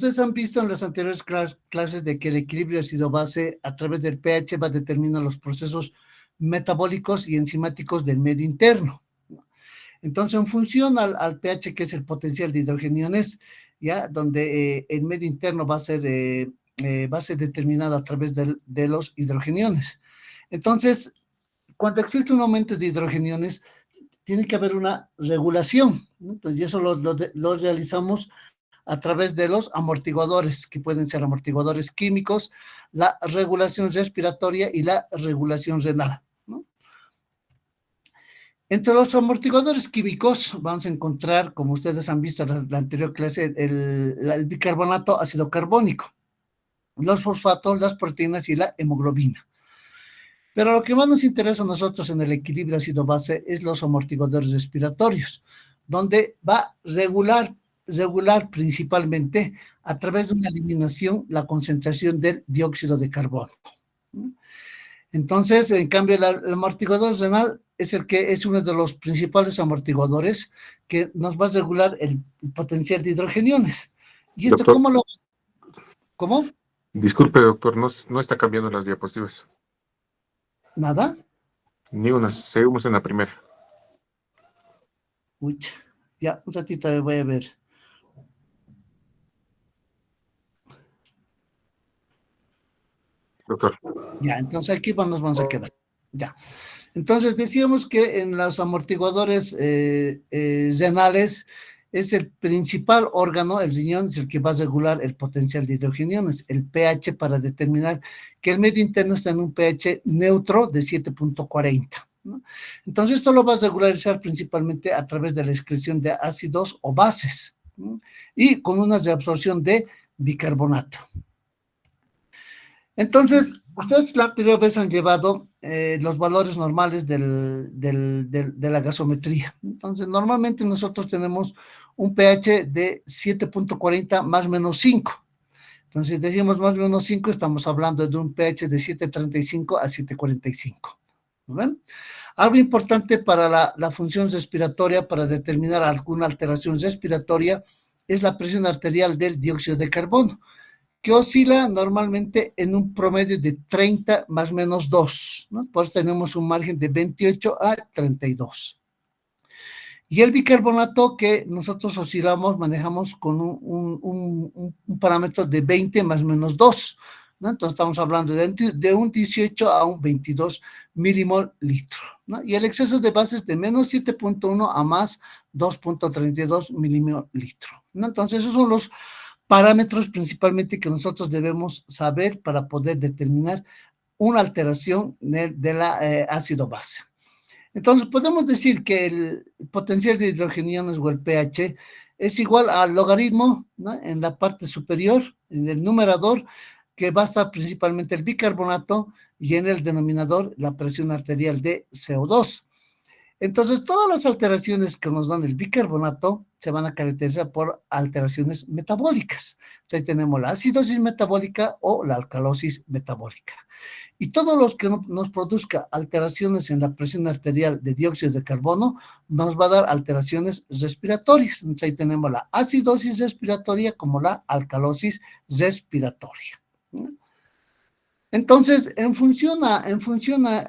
Ustedes han visto en las anteriores clases de que el equilibrio ácido-base a través del pH va a determinar los procesos metabólicos y enzimáticos del medio interno. Entonces, en función al pH, que es el potencial de hidrogeniones, ya donde el medio interno va a ser determinado a través de los hidrogeniones. Entonces, cuando existe un aumento de hidrogeniones, tiene que haber una regulación, ¿no? Entonces, y eso lo realizamos a través de los amortiguadores, que pueden ser amortiguadores químicos, la regulación respiratoria y la regulación renal, ¿no? Entre los amortiguadores químicos vamos a encontrar, como ustedes han visto en la anterior clase, el bicarbonato ácido carbónico, los fosfatos, las proteínas y la hemoglobina. Pero lo que más nos interesa a nosotros en el equilibrio ácido-base es los amortiguadores respiratorios, donde va a regular principalmente a través de una eliminación la concentración del dióxido de carbono. Entonces, en cambio, el amortiguador renal es uno de los principales amortiguadores que nos va a regular el potencial de hidrogeniones. ¿Y esto doctor, cómo? Disculpe, doctor, no está cambiando las diapositivas. ¿Nada? Ni una, seguimos en la primera. Uy, ya, un ratito voy a ver. Doctor. Ya, entonces aquí nos vamos a quedar. Ya. Entonces decíamos que en los amortiguadores renales es el principal órgano, el riñón es el que va a regular el potencial de hidrogeniones, el pH, para determinar que el medio interno está en un pH neutro de 7.40, ¿no? Entonces esto lo va a regularizar principalmente a través de la excreción de ácidos o bases, ¿no? Y con una reabsorción de bicarbonato. Entonces, ustedes la anterior vez han llevado los valores normales de la gasometría. Entonces, normalmente nosotros tenemos un pH de 7.40 más menos 5. Entonces, decimos más menos 5, estamos hablando de un pH de 7.35 a 7.45. ¿No ven? Algo importante para la función respiratoria, para determinar alguna alteración respiratoria, es la presión arterial del dióxido de carbono, que oscila normalmente en un promedio de 30 más menos 2, ¿no? Pues tenemos un margen de 28 a 32. Y el bicarbonato, que nosotros oscilamos, manejamos con un parámetro de 20 más menos 2, ¿no? Entonces estamos hablando de un 18 a un 22 milimol litro, ¿no? Y el exceso de bases de menos 7.1 a más 2.32 milimol litro, ¿no? Entonces esos son los parámetros principalmente que nosotros debemos saber para poder determinar una alteración de la ácido base. Entonces podemos decir que el potencial de hidrogeniones o el pH es igual al logaritmo, ¿no?, en la parte superior, en el numerador, que va a estar principalmente el bicarbonato, y en el denominador la presión arterial de CO2. Entonces, todas las alteraciones que nos dan el bicarbonato se van a caracterizar por alteraciones metabólicas. Entonces, tenemos la acidosis metabólica o la alcalosis metabólica. Y todos los que nos produzca alteraciones en la presión arterial de dióxido de carbono nos va a dar alteraciones respiratorias. Entonces, ahí tenemos la acidosis respiratoria como la alcalosis respiratoria. Entonces, en función a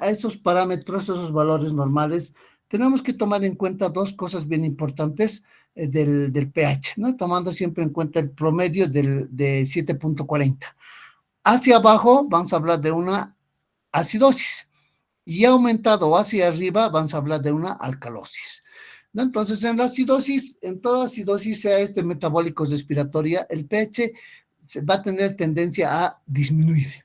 esos parámetros, esos valores normales, tenemos que tomar en cuenta dos cosas bien importantes del pH, ¿no? Tomando siempre en cuenta el promedio de 7.40. Hacia abajo vamos a hablar de una acidosis, y aumentado hacia arriba vamos a hablar de una alcalosis, ¿no? Entonces, en la acidosis, en toda acidosis, sea metabólico respiratoria, el pH va a tener tendencia a disminuir.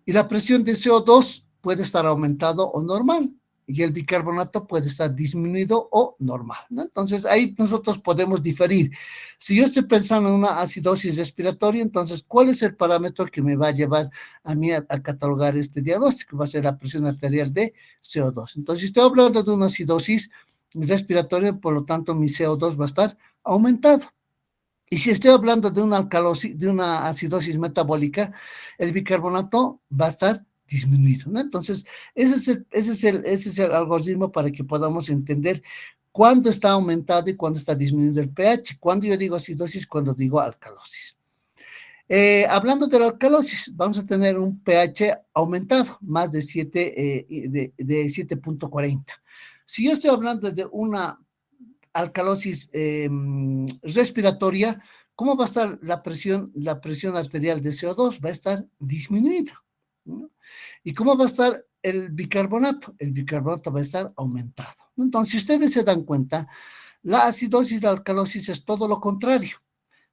Y la presión de CO2 puede estar aumentado o normal, y el bicarbonato puede estar disminuido o normal, ¿no? Entonces, ahí nosotros podemos diferir. Si yo estoy pensando en una acidosis respiratoria, entonces, ¿cuál es el parámetro que me va a llevar a mí a catalogar este diagnóstico? Va a ser la presión arterial de CO2. Entonces, si estoy hablando de una acidosis respiratoria, por lo tanto, mi CO2 va a estar aumentado. Y si estoy hablando de una acidosis metabólica, el bicarbonato va a estar disminuido, ¿no? Entonces, ese es el algoritmo para que podamos entender cuándo está aumentado y cuándo está disminuido el pH. Cuando yo digo acidosis, cuando digo alcalosis. Hablando de la alcalosis, vamos a tener un pH aumentado, más de 7.40. Si yo estoy hablando de una alcalosis respiratoria, ¿cómo va a estar la presión? La presión arterial de CO2 va a estar disminuida, ¿no? ¿Y cómo va a estar el bicarbonato? El bicarbonato va a estar aumentado. Entonces, si ustedes se dan cuenta, la acidosis y la alcalosis es todo lo contrario.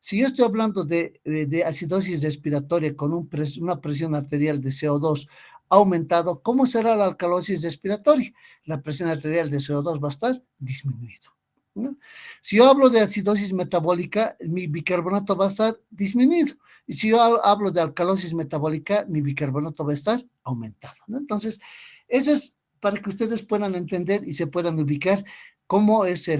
Si yo estoy hablando de acidosis respiratoria con una presión arterial de CO2 aumentado, ¿cómo será la alcalosis respiratoria? La presión arterial de CO2 va a estar disminuida, ¿no? Si yo hablo de acidosis metabólica, mi bicarbonato va a estar disminuido. Y si yo hablo de alcalosis metabólica, mi bicarbonato va a estar aumentado, ¿no? Entonces, eso es para que ustedes puedan entender y se puedan ubicar cómo es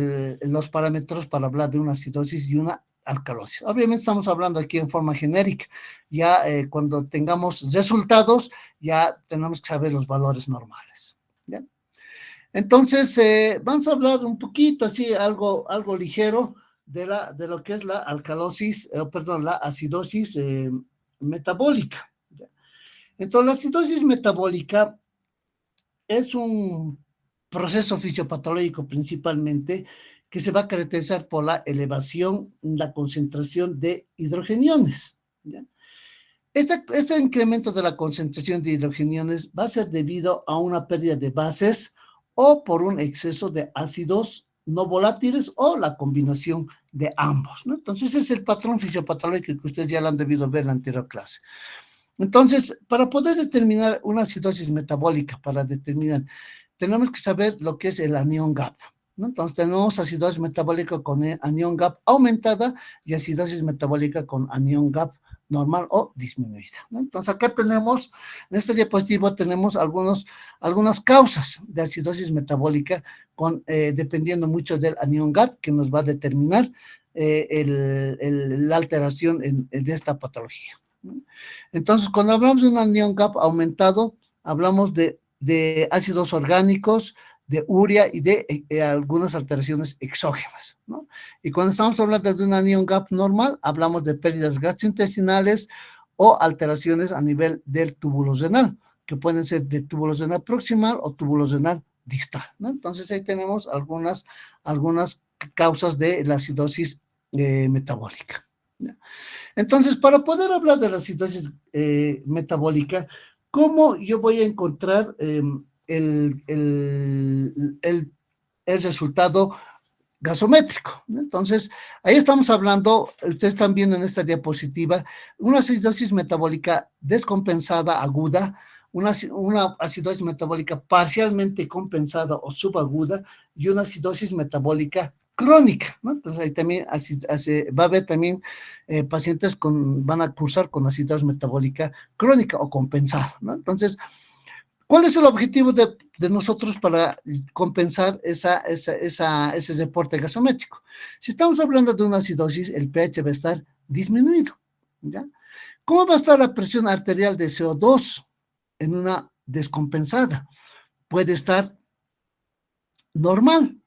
los parámetros para hablar de una acidosis y una alcalosis. Obviamente estamos hablando aquí en forma genérica. Ya cuando tengamos resultados, ya tenemos que saber los valores normales, ¿ya? Entonces, vamos a hablar un poquito así, algo ligero de lo que es la alcalosis, perdón, la acidosis metabólica, ¿ya? Entonces, la acidosis metabólica es un proceso fisiopatológico principalmente que se va a caracterizar por la elevación, la concentración de hidrogeniones, ¿ya? Este incremento de la concentración de hidrogeniones va a ser debido a una pérdida de bases o por un exceso de ácidos no volátiles o la combinación de ambos, ¿no? Entonces, ese es el patrón fisiopatológico que ustedes ya lo han debido ver en la anterior clase. Entonces, para poder determinar una acidosis metabólica, tenemos que saber lo que es el anión GAP, ¿no? Entonces, tenemos acidosis metabólica con anión GAP aumentada y acidosis metabólica con anión GAP normal o disminuida, ¿no? Entonces, acá tenemos, en este diapositivo tenemos algunas causas de acidosis metabólica dependiendo mucho del anión GAP, que nos va a determinar la alteración de esta patología, ¿no? Entonces, cuando hablamos de un anión GAP aumentado, hablamos de ácidos orgánicos, de urea y de algunas alteraciones exógenas, ¿no? Y cuando estamos hablando de un anión GAP normal, hablamos de pérdidas gastrointestinales o alteraciones a nivel del túbulo renal, que pueden ser de túbulo renal proximal o túbulo renal distal, ¿no? Entonces, ahí tenemos algunas causas de la acidosis metabólica, ¿ya? Entonces, para poder hablar de la acidosis metabólica, ¿cómo yo voy a encontrar el, el, el, el resultado gasométrico? Entonces, ahí estamos hablando, ustedes están viendo en esta diapositiva, una acidosis metabólica descompensada aguda, una acidosis metabólica parcialmente compensada o subaguda y una acidosis metabólica crónica, ¿no? Entonces ahí también va a haber también pacientes van a cursar con acidosis metabólica crónica o compensada, ¿no? Entonces, ¿cuál es el objetivo de nosotros para compensar ese reporte gasométrico? Si estamos hablando de una acidosis, el pH va a estar disminuido, ¿ya? ¿Cómo va a estar la presión arterial de CO2 en una descompensada? Puede estar normal,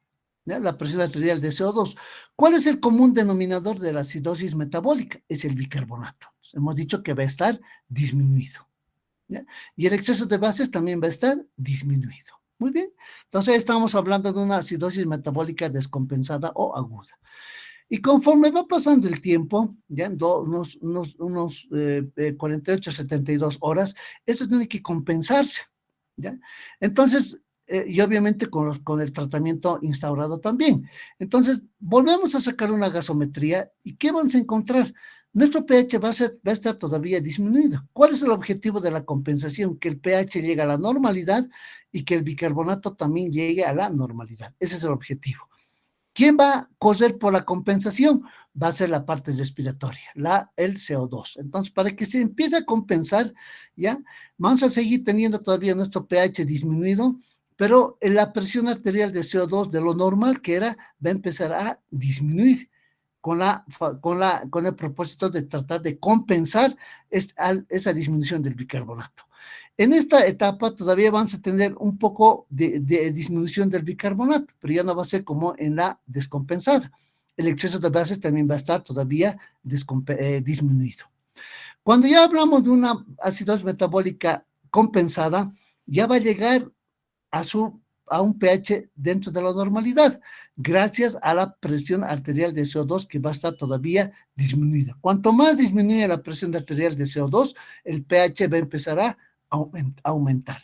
¿ya? La presión arterial de CO2. ¿Cuál es el común denominador de la acidosis metabólica? Es el bicarbonato. Hemos dicho que va a estar disminuido, ¿ya? Y el exceso de bases también va a estar disminuido. Muy bien. Entonces estamos hablando de una acidosis metabólica descompensada o aguda. Y conforme va pasando el tiempo, ya en unos 48, 72 horas, eso tiene que compensarse, ¿ya? Entonces, y obviamente con el tratamiento instaurado también. Entonces, volvemos a sacar una gasometría y ¿qué vamos a encontrar? Nuestro pH va a estar todavía disminuido. ¿Cuál es el objetivo de la compensación? Que el pH llegue a la normalidad y que el bicarbonato también llegue a la normalidad. Ese es el objetivo. ¿Quién va a correr por la compensación? Va a ser la parte respiratoria, el CO2. Entonces, para que se empiece a compensar, ¿ya? Vamos a seguir teniendo todavía nuestro pH disminuido, pero la presión arterial de CO2 de lo normal que era, va a empezar a disminuir con el propósito de tratar de compensar esa disminución del bicarbonato. En esta etapa todavía vamos a tener un poco de disminución del bicarbonato, pero ya no va a ser como en la descompensada. El exceso de bases también va a estar todavía disminuido. Cuando ya hablamos de una acidosis metabólica compensada, ya va a llegar a, a un pH dentro de la normalidad, gracias a la presión arterial de CO2 que va a estar todavía disminuida. Cuanto más disminuye la presión arterial de CO2, el pH va a empezar a aumentar.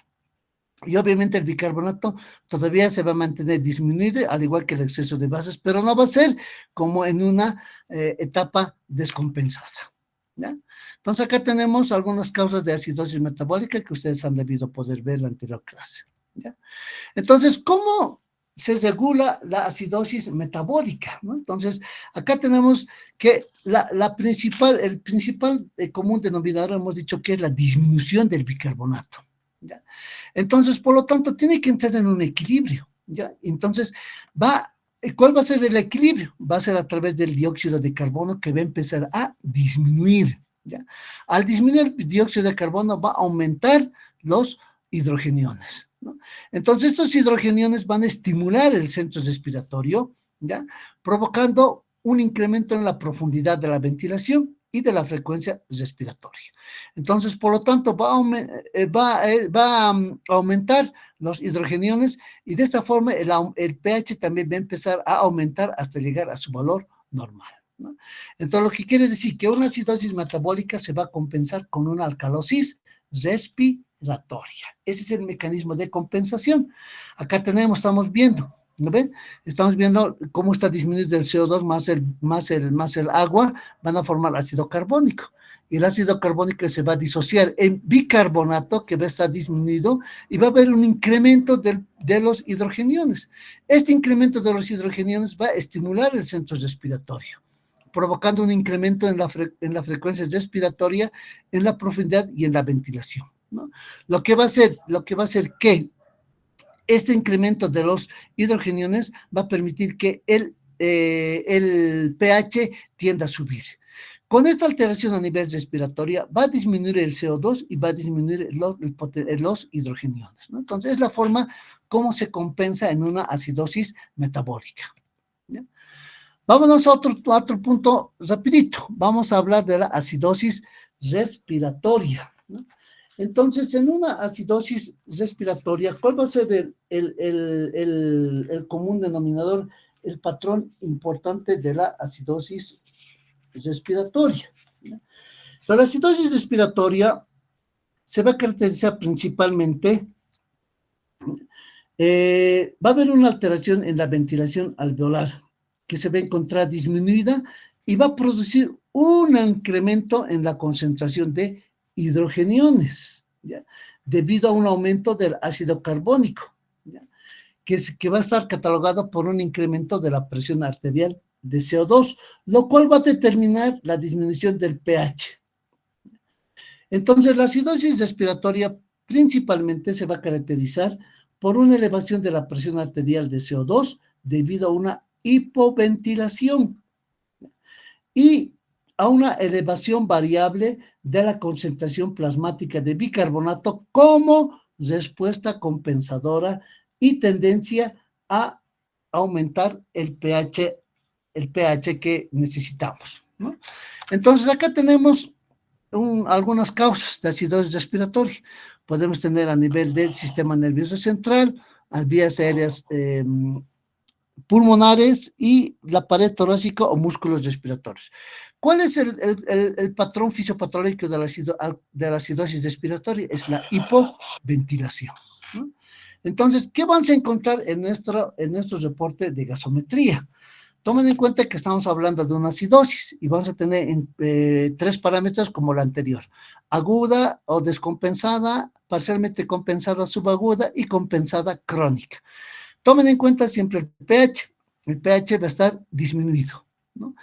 Y obviamente el bicarbonato todavía se va a mantener disminuido, al igual que el exceso de bases, pero no va a ser como en una etapa descompensada. ¿Ya? Entonces acá tenemos algunas causas de acidosis metabólica que ustedes han debido poder ver en la anterior clase. ¿Ya? Entonces, ¿cómo se regula la acidosis metabólica? ¿No? Entonces, acá tenemos que el principal común denominador hemos dicho que es la disminución del bicarbonato. ¿Ya? Entonces, por lo tanto, tiene que entrar en un equilibrio. ¿Ya? Entonces, ¿cuál va a ser el equilibrio? Va a ser a través del dióxido de carbono que va a empezar a disminuir. ¿Ya? Al disminuir el dióxido de carbono va a aumentar los hidrogeniones, ¿no? Entonces, estos hidrogeniones van a estimular el centro respiratorio, ¿ya? Provocando un incremento en la profundidad de la ventilación y de la frecuencia respiratoria. Entonces, por lo tanto, va a aumentar los hidrogeniones y de esta forma el pH también va a empezar a aumentar hasta llegar a su valor normal, ¿no? Entonces, lo que quiere decir que una acidosis metabólica se va a compensar con una alcalosis respiratoria. Ese es el mecanismo de compensación. Acá estamos viendo, ¿no ven? Estamos viendo cómo está disminuido el CO2 más el agua, van a formar ácido carbónico. Y el ácido carbónico se va a disociar en bicarbonato, que va a estar disminuido, y va a haber un incremento de los hidrogeniones. Este incremento de los hidrogeniones va a estimular el centro respiratorio, provocando un incremento en la frecuencia respiratoria, en la profundidad y en la ventilación, ¿no? Lo que va a hacer que este incremento de los hidrogeniones va a permitir que el pH tienda a subir. Con esta alteración a nivel respiratorio va a disminuir el CO2 y va a disminuir los hidrogeniones, ¿no? Entonces, es la forma como se compensa en una acidosis metabólica, ¿ya? Vámonos a otro punto rapidito. Vamos a hablar de la acidosis respiratoria, ¿no? Entonces, en una acidosis respiratoria, ¿cuál va a ser el común denominador, el patrón importante de la acidosis respiratoria? Entonces, la acidosis respiratoria se va a caracterizar principalmente, va a haber una alteración en la ventilación alveolar, que se va a encontrar disminuida y va a producir un incremento en la concentración de hidrogeniones, ¿ya? Debido a un aumento del ácido carbónico, ¿ya? Que va a estar catalogado por un incremento de la presión arterial de CO2, lo cual va a determinar la disminución del pH. Entonces, la acidosis respiratoria principalmente se va a caracterizar por una elevación de la presión arterial de CO2 debido a una hipoventilación y a una elevación variable de la concentración plasmática de bicarbonato como respuesta compensadora y tendencia a aumentar el pH que necesitamos, ¿no? Entonces, acá tenemos algunas causas de acidosis respiratoria. Podemos tener a nivel del sistema nervioso central, a vías aéreas pulmonares y la pared torácica o músculos respiratorios. ¿Cuál es el patrón fisiopatológico de la acidosis respiratoria? Es la hipoventilación, ¿no? Entonces, ¿qué vamos a encontrar en nuestro reporte de gasometría? Tomen en cuenta que estamos hablando de una acidosis y vamos a tener tres parámetros como la anterior: aguda o descompensada, parcialmente compensada subaguda y compensada crónica. Tomen en cuenta siempre el pH. El pH va a estar disminuido, ¿no?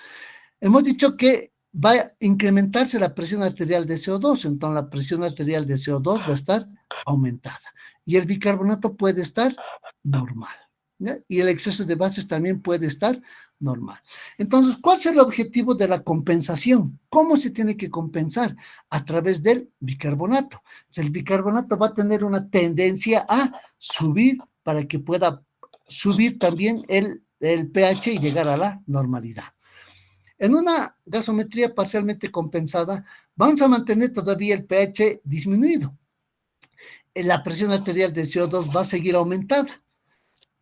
Hemos dicho que va a incrementarse la presión arterial de CO2, entonces la presión arterial de CO2 va a estar aumentada y el bicarbonato puede estar normal, ¿ya? Y el exceso de bases también puede estar normal. Entonces, ¿cuál es el objetivo de la compensación? ¿Cómo se tiene que compensar? A través del bicarbonato. El bicarbonato va a tener una tendencia a subir para que pueda subir también el pH y llegar a la normalidad. En una gasometría parcialmente compensada, vamos a mantener todavía el pH disminuido. La presión arterial de CO2 va a seguir aumentada.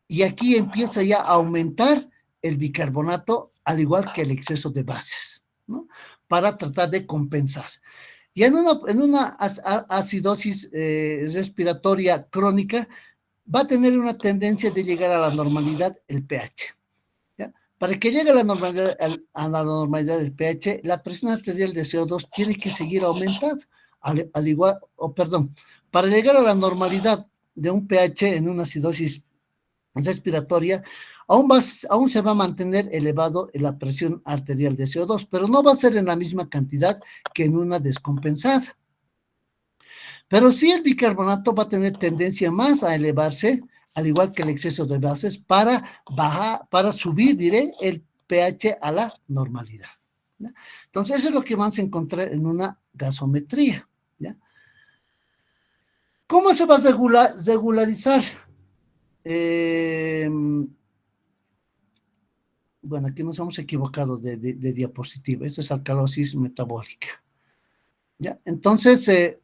Y aquí empieza ya a aumentar el bicarbonato, al igual que el exceso de bases, ¿no? Para tratar de compensar. Y en una acidosis respiratoria crónica, va a tener una tendencia de llegar a la normalidad el pH. ¿Ya? Para que llegue a la normalidad del pH, la presión arterial de CO2 tiene que seguir aumentada, al igual, perdón, para llegar a la normalidad de un pH en una acidosis respiratoria, aún se va a mantener elevado la presión arterial de CO2, pero no va a ser en la misma cantidad que en una descompensada. Pero sí el bicarbonato va a tener tendencia más a elevarse, al igual que el exceso de bases, para subir, diré, el pH a la normalidad. ¿Ya? Entonces, eso es lo que vamos a encontrar en una gasometría. ¿Ya? ¿Cómo se va a regularizar? Bueno, aquí nos hemos equivocado de diapositiva. Esto es alcalosis metabólica. ¿Ya? Entonces,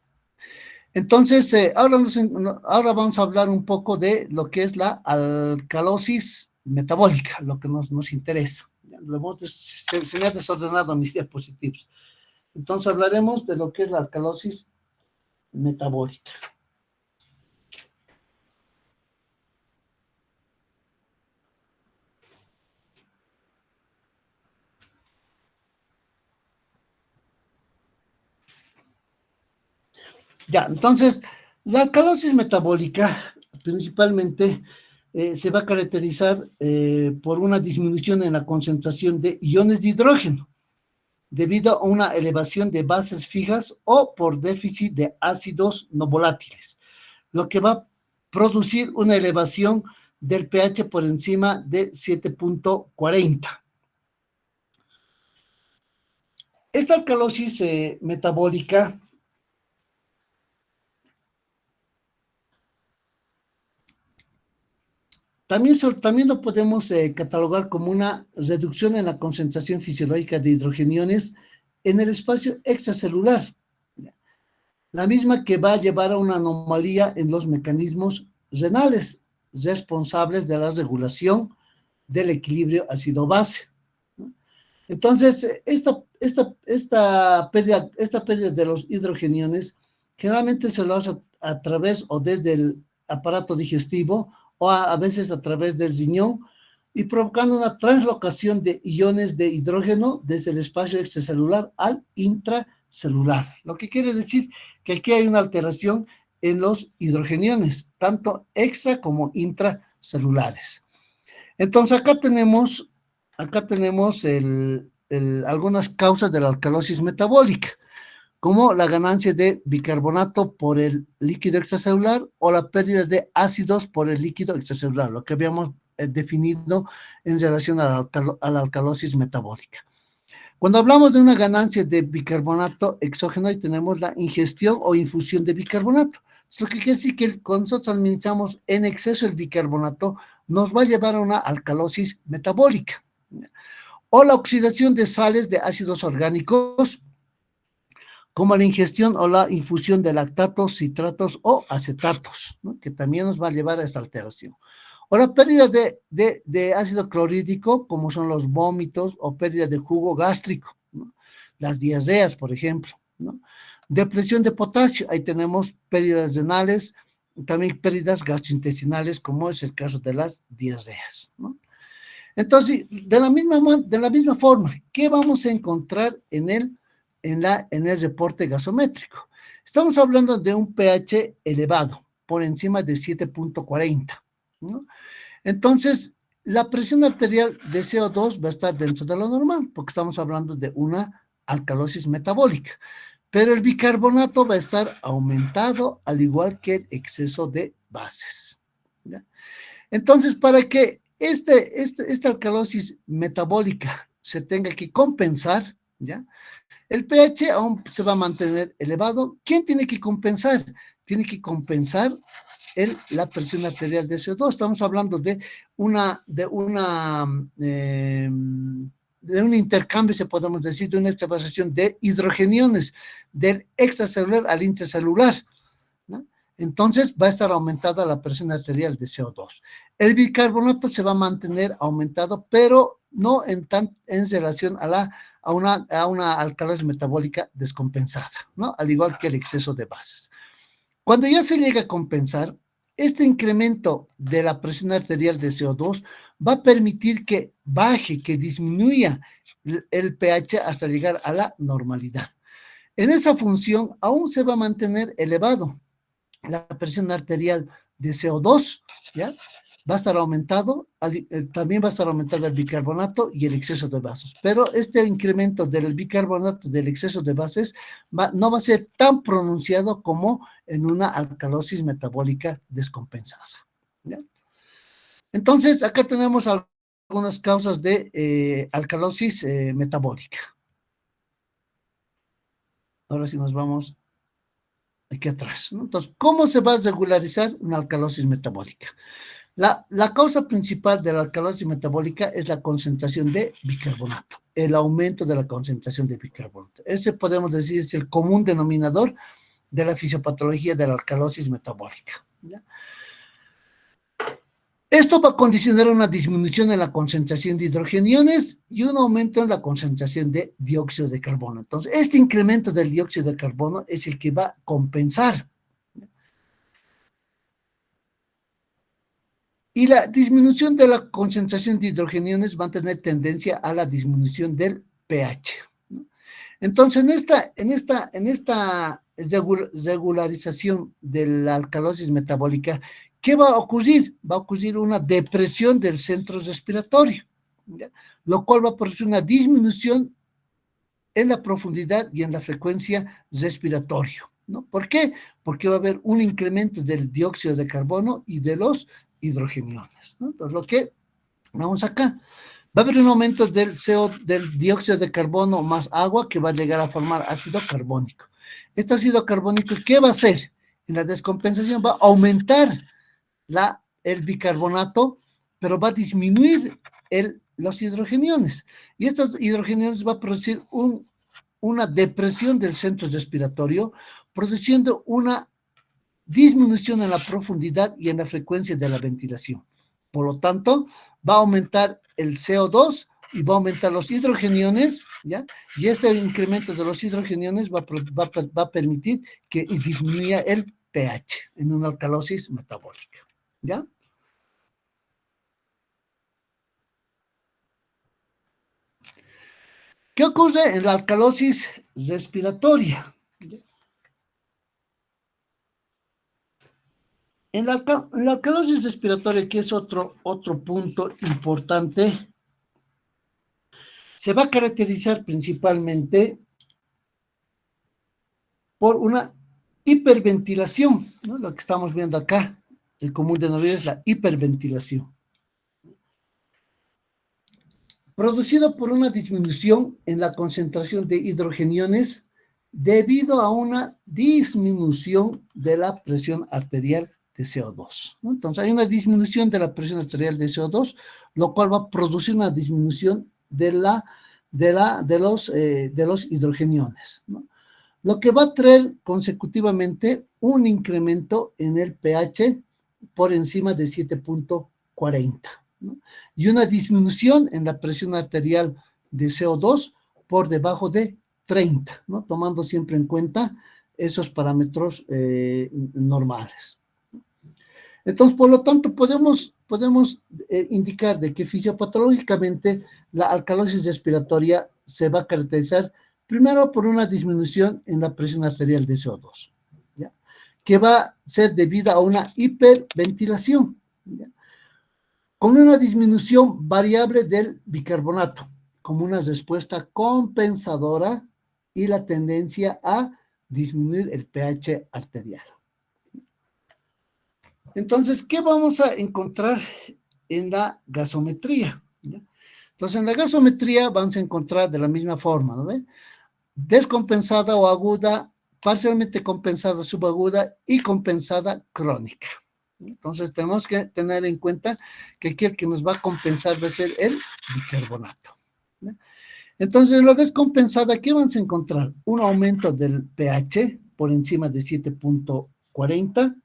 ahora vamos a hablar un poco de lo que es la alcalosis metabólica, lo que nos interesa. Se me ha desordenado mis diapositivas. Entonces hablaremos de lo que es la alcalosis metabólica. Ya, entonces, la alcalosis metabólica principalmente se va a caracterizar por una disminución en la concentración de iones de hidrógeno debido a una elevación de bases fijas o por déficit de ácidos no volátiles, lo que va a producir una elevación del pH por encima de 7.40. Esta alcalosis metabólica también lo podemos catalogar como una reducción en la concentración fisiológica de hidrogeniones en el espacio extracelular, la misma que va a llevar a una anomalía en los mecanismos renales responsables de la regulación del equilibrio ácido-base. Entonces, esta pérdida de los hidrogeniones generalmente se lo hace a través o desde el aparato digestivo o a veces a través del riñón y provocando una translocación de iones de hidrógeno desde el espacio extracelular al intracelular. Lo que quiere decir que aquí hay una alteración en los hidrogeniones, tanto extra como intracelulares. Entonces acá tenemos algunas causas de la alcalosis metabólica, como la ganancia de bicarbonato por el líquido extracelular o la pérdida de ácidos por el líquido extracelular, lo que habíamos definido en relación a la alcalosis metabólica. Cuando hablamos de una ganancia de bicarbonato exógeno, ahí tenemos la ingestión o infusión de bicarbonato. Lo que quiere decir que cuando nosotros administramos en exceso el bicarbonato, nos va a llevar a una alcalosis metabólica. O la oxidación de sales de ácidos orgánicos, como la ingestión o la infusión de lactatos, citratos o acetatos, ¿no? Que también nos va a llevar a esta alteración. O la pérdida de ácido clorhídrico, como son los vómitos o pérdida de jugo gástrico, ¿no? Las diarreas, por ejemplo, ¿no? Depresión de potasio, ahí tenemos pérdidas renales, también pérdidas gastrointestinales, como es el caso de las diarreas, ¿no? Entonces, de la misma forma, ¿qué vamos a encontrar en el reporte gasométrico? Estamos hablando de un pH elevado, por encima de 7.40, ¿no? Entonces, la presión arterial de CO2 va a estar dentro de lo normal, porque estamos hablando de una alcalosis metabólica, pero el bicarbonato va a estar aumentado, al igual que el exceso de bases, ¿ya? Entonces, para que esta alcalosis metabólica se tenga que compensar, ¿ya? El pH aún se va a mantener elevado. ¿Quién tiene que compensar? Tiene que compensar la presión arterial de CO2. Estamos hablando de de un intercambio, se podemos decir, de una extravasación de hidrogeniones del extracelular al intracelular, ¿no? Entonces va a estar aumentada la presión arterial de CO2. El bicarbonato se va a mantener aumentado, pero no en relación a una alcalosis metabólica descompensada, ¿no? Al igual que el exceso de bases. Cuando ya se llega a compensar, este incremento de la presión arterial de CO2 va a permitir que baje, que disminuya el pH hasta llegar a la normalidad. En esa función aún se va a mantener elevado la presión arterial de CO2, ¿ya? Va a estar aumentado, también va a estar aumentado el bicarbonato y el exceso de bases. Pero este incremento del bicarbonato, del exceso de bases, no va a ser tan pronunciado como en una alcalosis metabólica descompensada, ¿ya? Entonces, acá tenemos algunas causas de alcalosis metabólica. Ahora sí nos vamos aquí atrás, ¿no? Entonces, ¿cómo se va a regularizar una alcalosis metabólica? La causa principal de la alcalosis metabólica es la concentración de bicarbonato, el aumento de la concentración de bicarbonato. Ese podemos decir es el común denominador de la fisiopatología de la alcalosis metabólica, ¿ya? Esto va a condicionar una disminución en la concentración de hidrogeniones y un aumento en la concentración de dióxido de carbono. Entonces, este incremento del dióxido de carbono es el que va a compensar. Y la disminución de la concentración de hidrogeniones va a tener tendencia a la disminución del pH, ¿no? Entonces, en esta regularización de la alcalosis metabólica, ¿qué va a ocurrir? Va a ocurrir una depresión del centro respiratorio, ¿ya? Lo cual va a producir una disminución en la profundidad y en la frecuencia respiratoria, ¿no? ¿Por qué? Porque va a haber un incremento del dióxido de carbono y de los hidrogeniones, ¿no? Entonces, lo que vamos acá, va a haber un aumento del dióxido de carbono más agua que va a llegar a formar ácido carbónico. Este ácido carbónico, ¿qué va a hacer? En la descompensación va a aumentar el bicarbonato, pero va a disminuir los hidrogeniones. Y estos hidrogeniones va a producir una depresión del centro respiratorio, produciendo una disminución en la profundidad y en la frecuencia de la ventilación. Por lo tanto, va a aumentar el CO2 y va a aumentar los hidrogeniones, ¿ya? Y este incremento de los hidrogeniones va a permitir que disminuya el pH en una alcalosis metabólica, ¿ya? ¿Qué ocurre en la alcalosis respiratoria? En la alcalosis respiratoria, que es otro punto importante, se va a caracterizar principalmente por una hiperventilación, ¿no? Lo que estamos viendo acá, el común denominador es la hiperventilación, producido por una disminución en la concentración de hidrogeniones debido a una disminución de la presión arterial de CO2, ¿no? Entonces hay una disminución de la presión arterial de CO2, lo cual va a producir una disminución de los hidrogeniones, ¿no? Lo que va a traer consecutivamente un incremento en el pH por encima de 7.40, ¿no? Y una disminución en la presión arterial de CO2 por debajo de 30, ¿no? Tomando siempre en cuenta esos parámetros normales. Entonces, por lo tanto, podemos indicar de que fisiopatológicamente la alcalosis respiratoria se va a caracterizar primero por una disminución en la presión arterial de CO2, ¿ya? Que va a ser debida a una hiperventilación, ¿ya? Con una disminución variable del bicarbonato, como una respuesta compensadora y la tendencia a disminuir el pH arterial. Entonces, ¿qué vamos a encontrar en la gasometría? ¿Ya? Entonces, en la gasometría vamos a encontrar de la misma forma, ¿no ve? Descompensada o aguda, parcialmente compensada subaguda y compensada crónica. Entonces, tenemos que tener en cuenta que aquí el que nos va a compensar va a ser el bicarbonato, ¿ya? Entonces, en la descompensada, ¿qué vamos a encontrar? Un aumento del pH por encima de 7.40.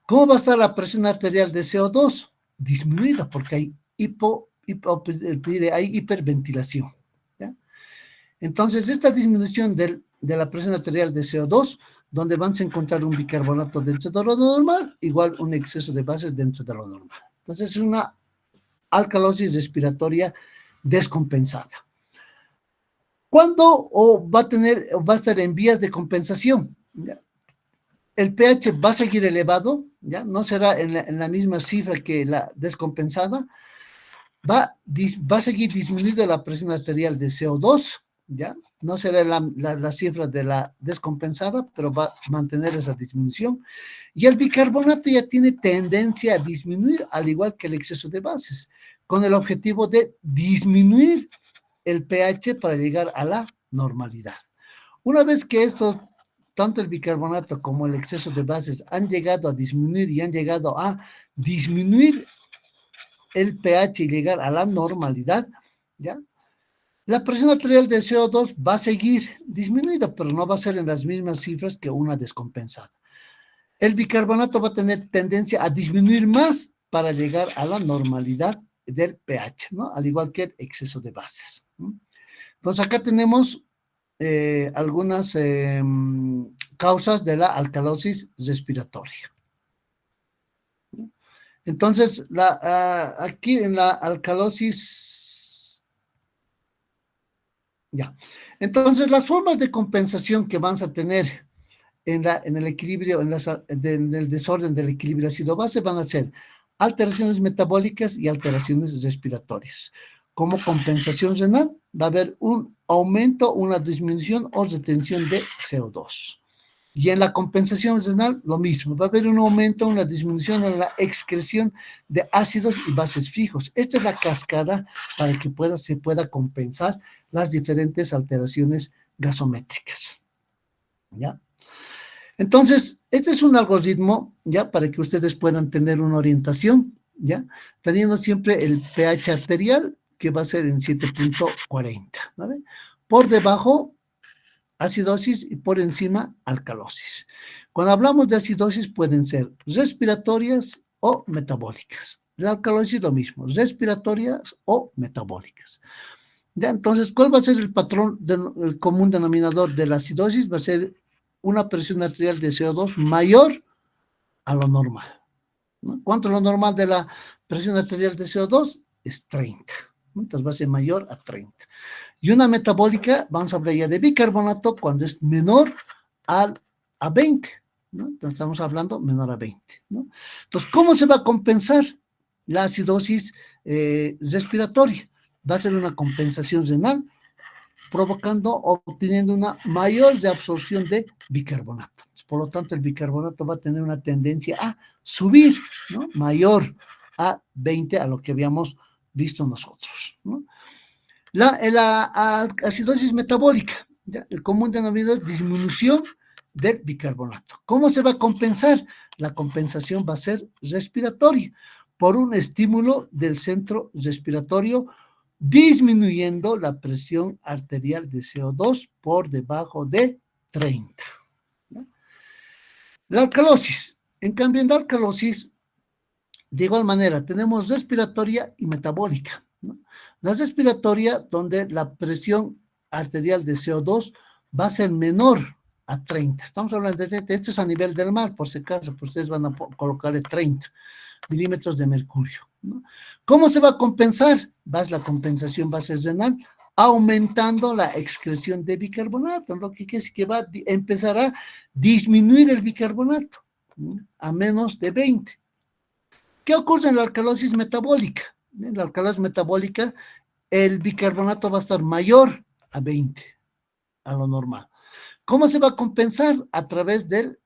¿Cómo va a estar la presión arterial de CO2? Disminuida porque hay hay hiperventilación, ¿ya? Entonces, esta disminución de la presión arterial de CO2, donde van a encontrar un bicarbonato dentro de lo normal, igual un exceso de bases dentro de lo normal. Entonces, es una alcalosis respiratoria descompensada. ¿Cuándo va a estar en vías de compensación? ¿Ya? El pH va a seguir elevado, ¿ya? No será en la misma cifra que la descompensada, va a seguir disminuyendo la presión arterial de CO2, ¿ya? No será la cifra de la descompensada, pero va a mantener esa disminución. Y el bicarbonato ya tiene tendencia a disminuir, al igual que el exceso de bases, con el objetivo de disminuir el pH para llegar a la normalidad. Una vez que estos, tanto el bicarbonato como el exceso de bases, han llegado a disminuir y han llegado a disminuir el pH y llegar a la normalidad, ¿ya? La presión arterial del CO2 va a seguir disminuida, pero no va a ser en las mismas cifras que una descompensada. El bicarbonato va a tener tendencia a disminuir más para llegar a la normalidad del pH, ¿no? Al igual que el exceso de bases, ¿no? Entonces, acá tenemos algunas causas de la alcalosis respiratoria. Entonces, aquí en la alcalosis, ya. Entonces, las formas de compensación que vamos a tener en el equilibrio, en el desorden del equilibrio ácido-base van a ser alteraciones metabólicas y alteraciones respiratorias. Como compensación renal, va a haber un aumento, una disminución o retención de CO2. Y en la compensación renal, lo mismo, va a haber un aumento, una disminución en la excreción de ácidos y bases fijos. Esta es la cascada para que se pueda compensar las diferentes alteraciones gasométricas, ¿ya? Entonces, este es un algoritmo, ¿ya? Para que ustedes puedan tener una orientación, ¿ya? Teniendo siempre el pH arterial, que va a ser en 7.40, ¿vale? Por debajo, acidosis, y por encima, alcalosis. Cuando hablamos de acidosis, pueden ser respiratorias o metabólicas. La alcalosis lo mismo, respiratorias o metabólicas. Ya, entonces, ¿cuál va a ser el patrón, el común denominador de la acidosis? Va a ser una presión arterial de CO2 mayor a lo normal, ¿no? ¿Cuánto es lo normal de la presión arterial de CO2? Es 30, ¿no? Entonces va a ser mayor a 30. Y una metabólica, vamos a hablar ya de bicarbonato, cuando es menor a 20, ¿no? Entonces estamos hablando menor a 20, ¿no? Entonces, ¿cómo se va a compensar la acidosis respiratoria? Va a ser una compensación renal, provocando o obteniendo una mayor reabsorción de bicarbonato. Por lo tanto, el bicarbonato va a tener una tendencia a subir, ¿no? Mayor a 20 a lo que habíamos visto nosotros, ¿no? La acidosis metabólica, ¿ya? El común denominador es disminución del bicarbonato. ¿Cómo se va a compensar? La compensación va a ser respiratoria, por un estímulo del centro respiratorio, disminuyendo la presión arterial de CO2 por debajo de 30. ¿Ya? La alcalosis. En cambio, en la alcalosis, de igual manera, tenemos respiratoria y metabólica, ¿no? La respiratoria, donde la presión arterial de CO2 va a ser menor a 30. Estamos hablando de 30. Esto es a nivel del mar, por si acaso, pues ustedes van a colocarle 30 milímetros de mercurio, ¿no? ¿Cómo se va a compensar? La compensación va a ser renal, aumentando la excreción de bicarbonato, lo que quiere decir que va a empezar a disminuir el bicarbonato, ¿no? A menos de 20. ¿Qué ocurre en la alcalosis metabólica? En la alcalosis metabólica, el bicarbonato va a estar mayor a 20, a lo normal. ¿Cómo se va a compensar? A través de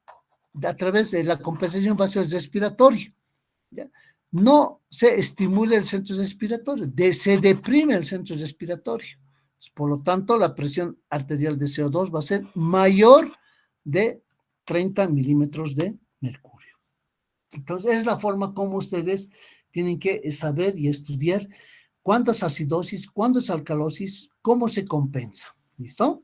la compensación va a ser respiratoria, ¿ya? No se estimula el centro respiratorio, se deprime el centro respiratorio. Por lo tanto, la presión arterial de CO2 va a ser mayor de 30 milímetros de mercurio. Entonces, es la forma como ustedes tienen que saber y estudiar cuándo es acidosis, cuándo es alcalosis, cómo se compensa. ¿Listo?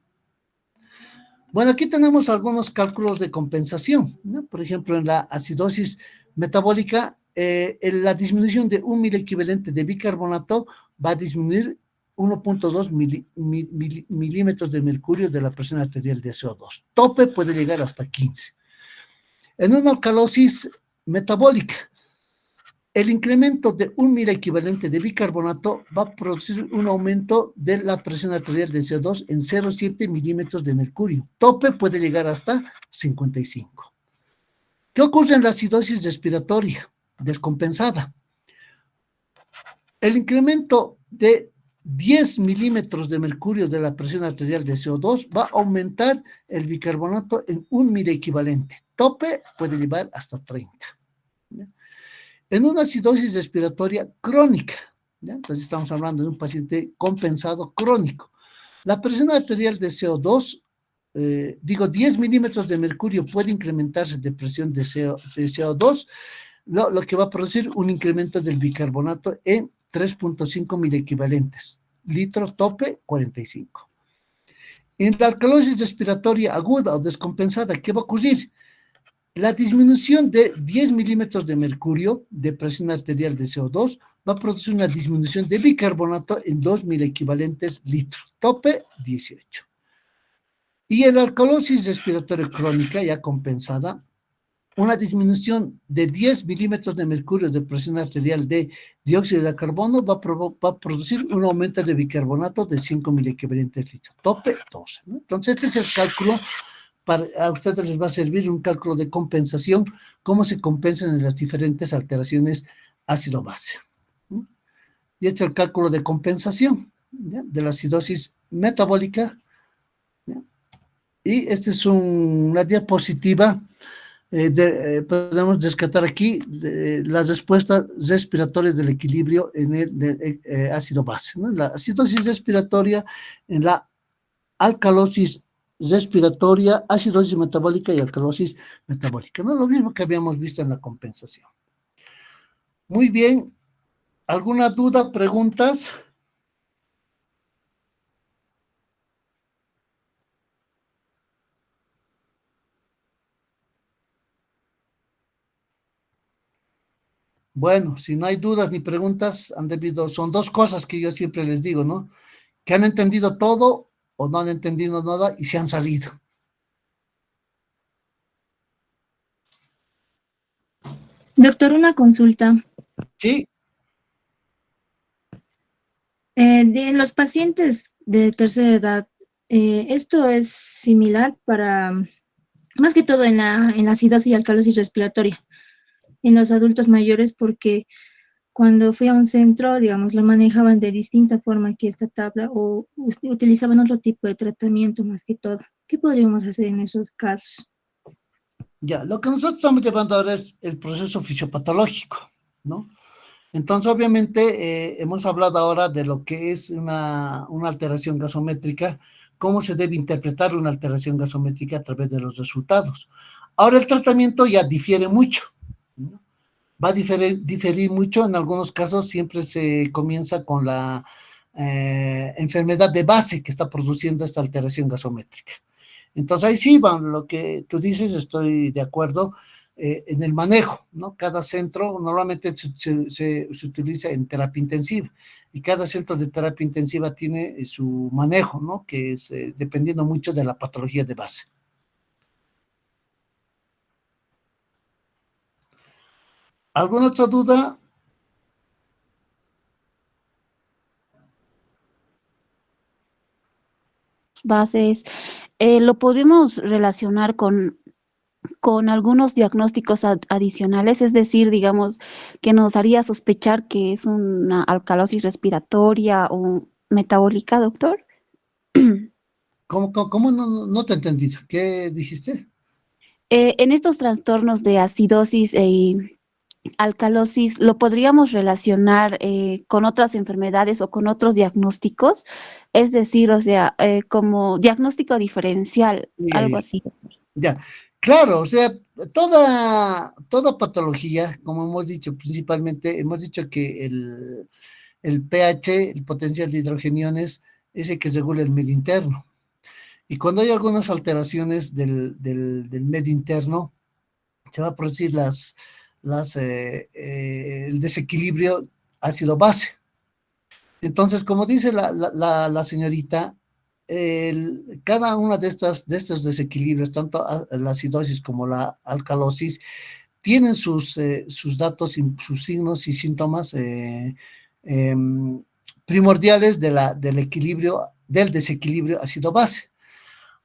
Bueno, aquí tenemos algunos cálculos de compensación, ¿no? Por ejemplo, en la acidosis metabólica, en la disminución de 1 miliequivalente de bicarbonato va a disminuir 1.2 milímetros de mercurio de la presión arterial de CO2. Tope puede llegar hasta 15. En una alcalosis metabólica, el incremento de 1 miliequivalente de bicarbonato va a producir un aumento de la presión arterial de CO2 en 0,7 milímetros de mercurio. Tope puede llegar hasta 55. ¿Qué ocurre en la acidosis respiratoria descompensada? El incremento de 10 milímetros de mercurio de la presión arterial de CO2 va a aumentar el bicarbonato en 1 miliequivalente. Tope puede llevar hasta 30. En una acidosis respiratoria crónica, ¿ya? Entonces estamos hablando de un paciente compensado crónico. La presión arterial de CO2, 10 milímetros de mercurio puede incrementarse de presión de CO2, lo que va a producir un incremento del bicarbonato en 3.5 miliequivalentes. Litro tope, 45. En la alcalosis respiratoria aguda o descompensada, ¿qué va a ocurrir? La disminución de 10 milímetros de mercurio de presión arterial de CO2 va a producir una disminución de bicarbonato en 2 miliequivalentes litros. Tope, 18. Y en la alcalosis respiratoria crónica ya compensada, una disminución de 10 milímetros de mercurio de presión arterial de dióxido de carbono va a producir un aumento de bicarbonato de 5 miliequivalentes litros. Tope, 12. ¿No? Entonces, este es el cálculo. A ustedes les va a servir un cálculo de compensación, cómo se compensan en las diferentes alteraciones ácido-base. Y este es el cálculo de compensación, ¿ya? De la acidosis metabólica, ¿ya? Y esta es una diapositiva. Podemos descartar aquí las respuestas respiratorias del equilibrio en el ácido-base, ¿no? La acidosis respiratoria, en la alcalosis respiratoria, acidosis metabólica y alcalosis metabólica, ¿no? Lo mismo que habíamos visto en la compensación. Muy bien. ¿Alguna duda, preguntas? Bueno, si no hay dudas ni preguntas, son dos cosas que yo siempre les digo, ¿no? Que han entendido todo o no han entendido nada y se han salido. Doctor, una consulta. Sí. En los pacientes de tercera edad, esto es similar para, más que todo en la acidosis y alcalosis respiratoria, en los adultos mayores, porque cuando fui a un centro, digamos, lo manejaban de distinta forma que esta tabla o utilizaban otro tipo de tratamiento más que todo. ¿Qué podríamos hacer en esos casos? Ya, lo que nosotros estamos llevando ahora es el proceso fisiopatológico, ¿no? Entonces, obviamente, hemos hablado ahora de lo que es una alteración gasométrica, cómo se debe interpretar una alteración gasométrica a través de los resultados. Ahora el tratamiento ya difiere mucho, ¿no? Va a diferir mucho. En algunos casos siempre se comienza con la enfermedad de base que está produciendo esta alteración gasométrica. Entonces ahí sí, lo que tú dices, estoy de acuerdo en el manejo, ¿no? Cada centro normalmente se utiliza en terapia intensiva y cada centro de terapia intensiva tiene su manejo, ¿no? Que es dependiendo mucho de la patología de base. ¿Alguna otra duda? Bases, lo podemos relacionar con algunos diagnósticos adicionales, es decir, digamos, que nos haría sospechar que es una alcalosis respiratoria o metabólica, doctor. ¿Cómo no te entendí? ¿Qué dijiste? En estos trastornos de acidosis e alcalosis, ¿lo podríamos relacionar con otras enfermedades o con otros diagnósticos? Es decir, o sea, como diagnóstico diferencial, algo así. Ya, claro, o sea, toda patología, como hemos dicho, principalmente hemos dicho que el pH, el potencial de hidrogeniones, es el que regula el medio interno. Y cuando hay algunas alteraciones del medio interno, se va a producir el desequilibrio ácido-base. Entonces, como dice la señorita, cada una de estos desequilibrios, tanto la acidosis como la alcalosis, tienen sus datos, sus signos y síntomas primordiales del equilibrio, del desequilibrio ácido-base.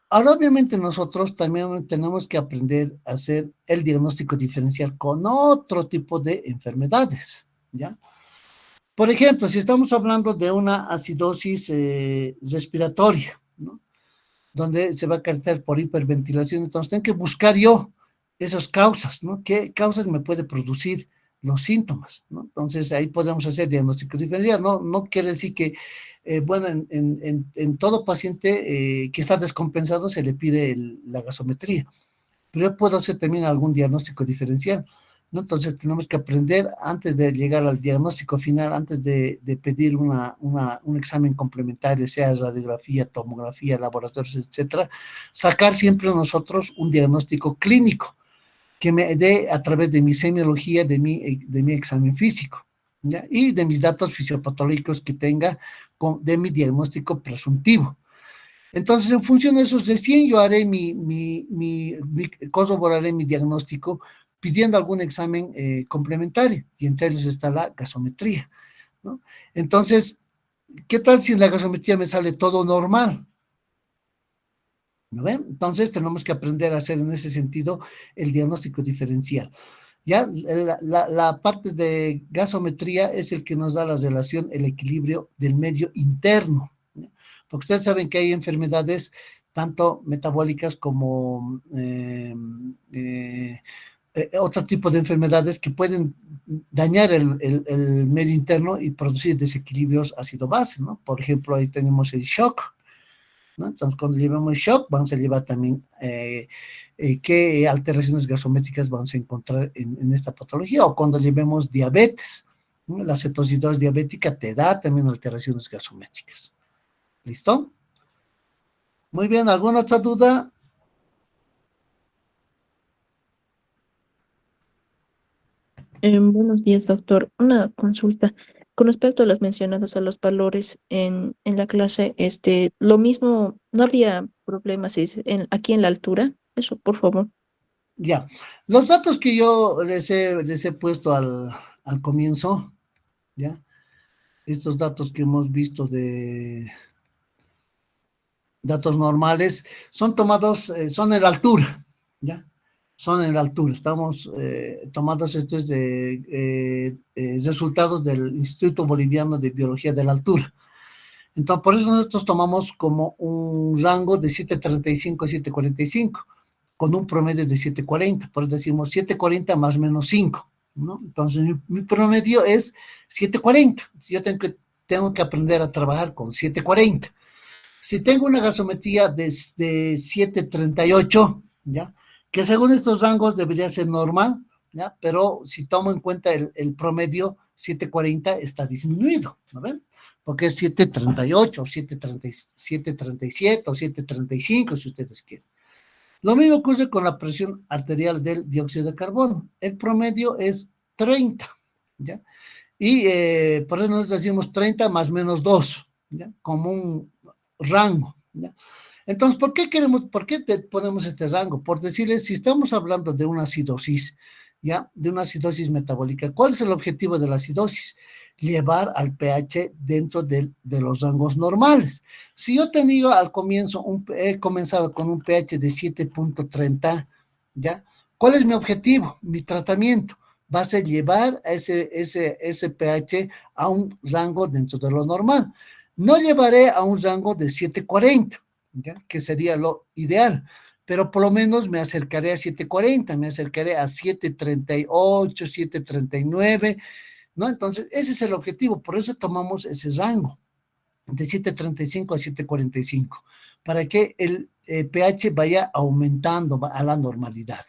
Ahora, obviamente, nosotros también tenemos que aprender a hacer el diagnóstico diferencial con otro tipo de enfermedades, ¿ya? Por ejemplo, si estamos hablando de una acidosis respiratoria, ¿no? Donde se va a caracterizar por hiperventilación, entonces tengo que buscar yo esas causas, ¿no? ¿Qué causas me puede producir los síntomas, ¿no? Entonces ahí podemos hacer diagnóstico diferencial, ¿no? No quiere decir que, bueno, en todo paciente que está descompensado se le pide la gasometría, pero yo puedo hacer también algún diagnóstico diferencial, ¿no? Entonces tenemos que aprender antes de llegar al diagnóstico final, antes de pedir un examen complementario, sea radiografía, tomografía, laboratorios, etcétera, sacar siempre nosotros un diagnóstico clínico que me dé a través de mi semiología, de mi examen físico, ¿ya? Y de mis datos fisiopatológicos que tenga de mi diagnóstico presuntivo. Entonces, en función de eso, recién yo haré corroboraré mi diagnóstico pidiendo algún examen complementario, y entre ellos está la gasometría, ¿no? Entonces, ¿qué tal si en la gasometría me sale todo normal? ¿No ven? Entonces, tenemos que aprender a hacer en ese sentido el diagnóstico diferencial. Ya la parte de gasometría es el que nos da la relación, el equilibrio del medio interno, ¿no? Porque ustedes saben que hay enfermedades tanto metabólicas como otro tipo de enfermedades que pueden dañar el medio interno y producir desequilibrios ácido-base, ¿no? Por ejemplo, ahí tenemos el shock, ¿no? Entonces, cuando llevamos shock, vamos a llevar también qué alteraciones gasométricas vamos a encontrar en esta patología, o cuando llevemos diabetes, ¿no? La cetosidosis diabética te da también alteraciones gasométricas. ¿Listo? Muy bien, ¿alguna otra duda? Buenos días, doctor. Una consulta. Con respecto a los mencionados a los valores en la clase, lo mismo, ¿no habría problemas si es aquí en la altura? Eso, por favor. Ya. Los datos que yo les he puesto al comienzo, ¿ya? Estos datos que hemos visto de datos normales son tomados, son en la altura, ¿ya? Son en la altura. Estamos tomados estos resultados del Instituto Boliviano de Biología de la Altura. Entonces, por eso nosotros tomamos como un rango de 735 a 745, con un promedio de 740. Por eso decimos 740 más menos 5, ¿no? Entonces, mi promedio es 740. Yo tengo que aprender a trabajar con 740. Si tengo una gasometría de 738, ¿ya? Que según estos rangos debería ser normal, ¿ya? Pero si tomo en cuenta el promedio, 740 está disminuido, ¿no ven? Porque es 738, 737 o 735, si ustedes quieren. Lo mismo ocurre con la presión arterial del dióxido de carbono. El promedio es 30, ¿ya? Y por eso nosotros decimos 30 más menos 2, ¿ya? Como un rango, ¿ya? Entonces, por qué ponemos este rango? Por decirles, si estamos hablando de una acidosis, ¿ya? De una acidosis metabólica, ¿cuál es el objetivo de la acidosis? Llevar al pH dentro de los rangos normales. Si yo al comienzo, he comenzado con un pH de 7.30, ¿ya? ¿Cuál es mi objetivo? Mi tratamiento va a ser llevar ese pH a un rango dentro de lo normal. No llevaré a un rango de 740, ¿ya? Que sería lo ideal, pero por lo menos me acercaré a 740, me acercaré a 738, 739, ¿no? Entonces, ese es el objetivo, por eso tomamos ese rango de 735 a 745, para que el pH vaya aumentando a la normalidad,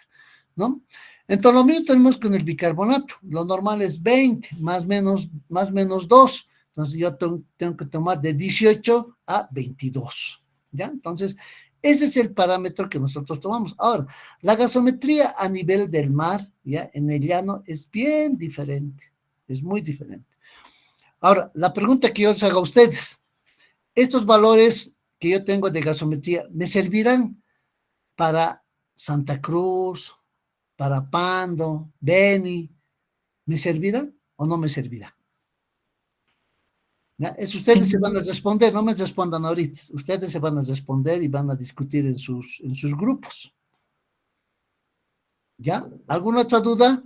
¿no? Entonces, lo mismo tenemos con el bicarbonato, lo normal es 20, más menos 2, Entonces yo tengo que tomar de 18 a 22, ¿ya? Entonces, ese es el parámetro que nosotros tomamos. Ahora, la gasometría a nivel del mar, ¿ya? En el llano es bien diferente, es muy diferente. Ahora, la pregunta que yo les hago a ustedes, estos valores que yo tengo de gasometría, ¿me servirán para Santa Cruz, para Pando, Beni? ¿Me servirá o no me servirá? ¿Ya? Eso ustedes se van a responder, no me respondan ahorita. Ustedes se van a responder y van a discutir en sus grupos. ¿Ya? ¿Alguna otra duda?